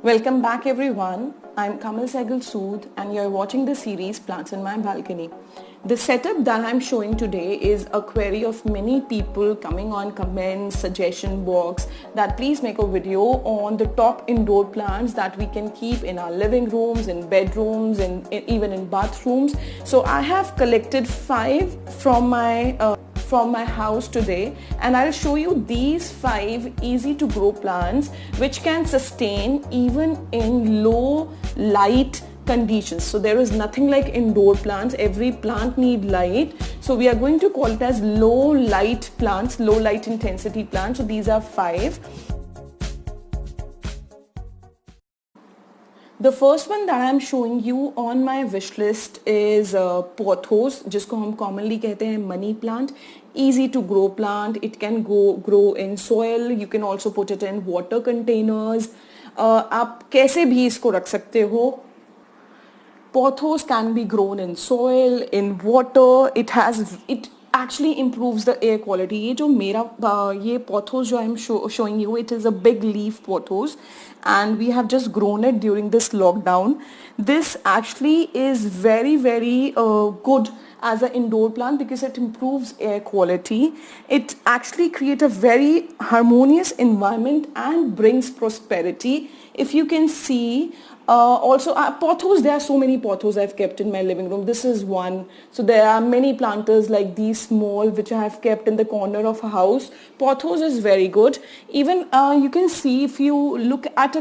Welcome back everyone. I'm Kamal Sehgal Sood and you're watching the series Plants in My Balcony. The setup that I'm showing today is a query of many people coming on comments, suggestion box that please make a video on the top indoor plants that we can keep in our living rooms, in bedrooms, and even in bathrooms. So I have collected 5 from my house today, and I'll show you these 5 easy to grow plants which can sustain even in low light conditions. So there is nothing like indoor plants. Every plant need light. So we are going to call it as low light plants, low light intensity plants. So these are 5. The first one that I'm showing you on my wish list is pothos, जिसको हम commonly कहते हैं money plant. Easy to grow plant. It can grow in soil. You can also put it in water containers. आप कैसे भी इसको रख सकते हो. Pothos can be grown in soil, in water. It actually improves the air quality. ये जो मेरा ये pothos जो I'm showing you, it is a big leaf pothos, and we have just grown it during this lockdown. This actually is very good as an indoor plant because it improves air quality. It actually creates a very harmonious environment and brings prosperity. If you can see, also pothos, there are so many pothos I've kept in my living room. This is one. So there are many planters like these small which I have kept in the corner of a house. Pothos is very good. Even you can see, if you look at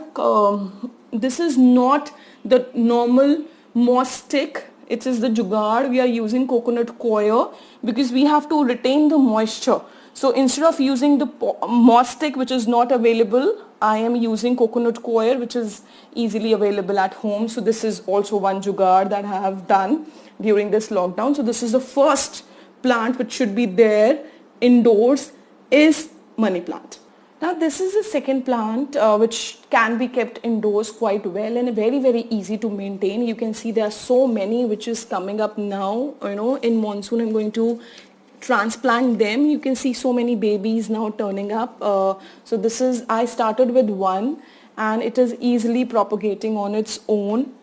this is not the normal moss stick. It is the jugaad. We are using coconut coir because we have to retain the moisture. So instead of using the moss stick which is not available, I am using coconut coir which is easily available at home. So this is also one jugaad that I have done during this lockdown. So this is the first plant which should be there indoors, is money plant. Now this is the second plant which can be kept indoors quite well and very easy to maintain. You can see there are so many which is coming up now. In monsoon I'm going to transplant them. You can see so many babies now turning up. So I started with one and it is easily propagating on its own.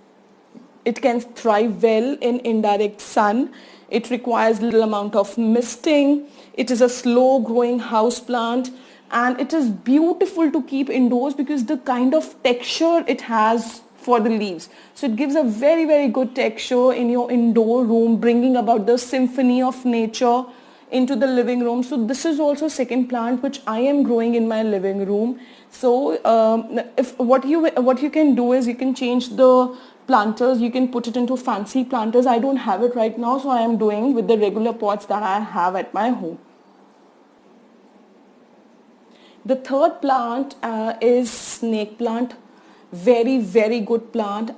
It can thrive well in indirect sun. It requires little amount of misting. It is a slow growing house plant and it is beautiful to keep indoors because the kind of texture it has for the leaves. So it gives a very good texture in your indoor room, bringing about the symphony of nature into the living room. So this is also second plant which I am growing in my living room. So what you can do is you can change the planters. You can put it into fancy planters. I don't have it right now, so I am doing with the regular pots that I have at my home. The third plant is snake plant. Very good plant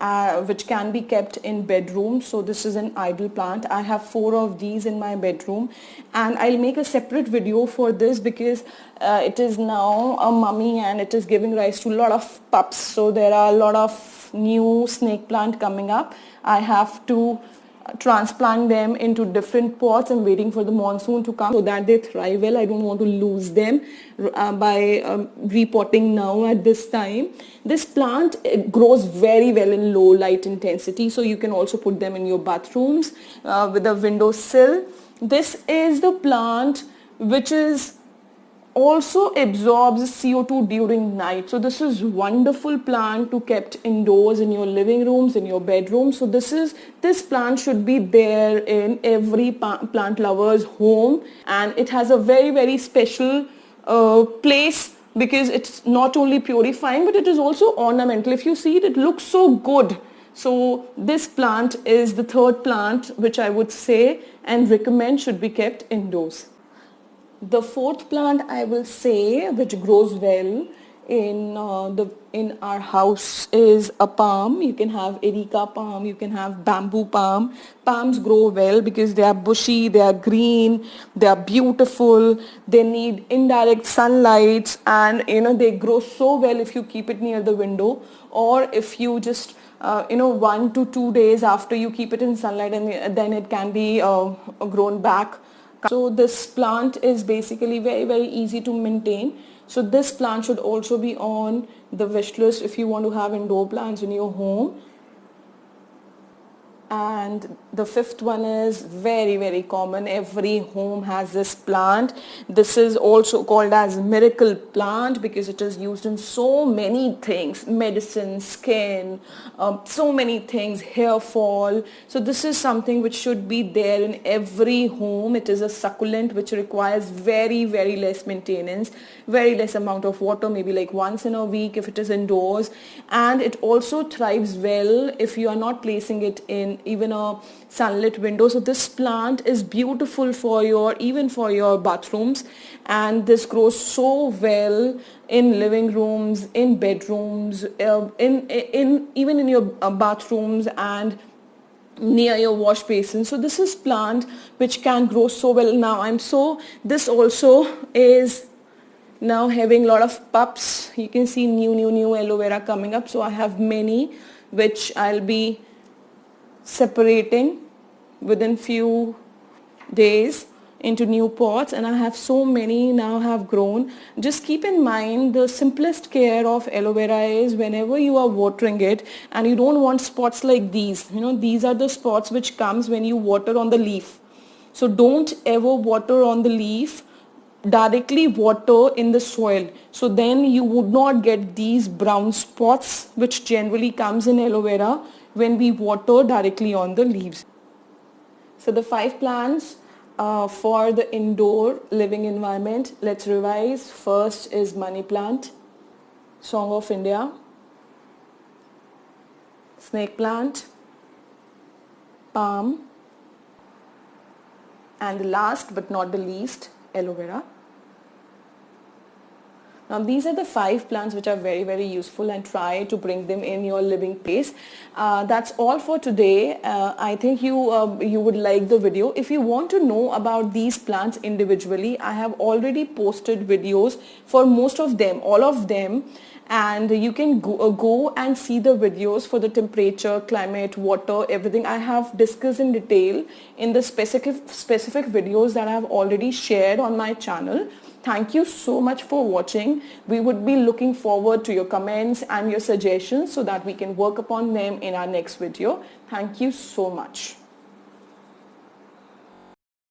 which can be kept in bedroom. So this is an ideal plant. I have 4 of these in my bedroom and I'll make a separate video for this because it is now a mummy and it is giving rise to a lot of pups. So there are a lot of new snake plant coming up. I have to transplant them into different pots. I'm waiting for the monsoon to come so that they thrive well. I don't want to lose them by repotting now at this time. This plant grows very well in low light intensity, so you can also put them in your bathrooms with a windowsill. This is the plant which is also absorbs CO2 during night. So this is wonderful plant to kept indoors in your living rooms, in your bedrooms. So this plant should be there in every plant lover's home, and it has a very special place because it's not only purifying but it is also ornamental. If you see it, it looks so good. So this plant is the third plant which I would say and recommend should be kept indoors. The fourth plant I will say which grows well in our house is a palm. You can have Erica palm, you can have bamboo palm. Palms grow well because they are bushy, they are green, they are beautiful, they need indirect sunlight, and they grow so well if you keep it near the window, or if you just 1 to 2 days after you keep it in sunlight, and then it can be grown back. So this plant is basically very easy to maintain. So this plant should also be on the wish list if you want to have indoor plants in your home. And the fifth one is very, very common. Every home has this plant. This is also called as miracle plant because it is used in so many things: medicine, skin, so many things, hair fall. So this is something which should be there in every home. It is a succulent which requires very, very less maintenance, very less amount of water, maybe like once in a week if it is indoors. And it also thrives well if you are not placing it in even a sunlit window. So this plant is beautiful for even for your bathrooms, and this grows so well in living rooms, in bedrooms, in even in your bathrooms and near your wash basin. So this is plant which can grow so well. Now this also is now having a lot of pups. You can see new aloe vera coming up. So I have many which I'll be separating within few days into new pots, and I have so many now have grown. Just keep in mind the simplest care of aloe vera is whenever you are watering it, and you don't want spots like these. These are the spots which comes when you water on the leaf. So don't ever water on the leaf, directly water in the soil. So then you would not get these brown spots which generally comes in aloe vera when we water directly on the leaves. So the 5 plants for the indoor living environment, let's revise. First is money plant, Song of India, snake plant, palm, and last but not the least, aloe vera. Now these are the 5 plants which are very, very useful, and try to bring them in your living space. That's all for today. I think you would like the video. If you want to know about these plants individually, I have already posted videos for most of them, all of them, and you can go and see the videos for the temperature, climate, water, everything. I have discussed in detail in the specific videos that I have already shared on my channel. Thank you so much for watching. We would be looking forward to your comments and your suggestions so that we can work upon them in our next video. Thank you so much.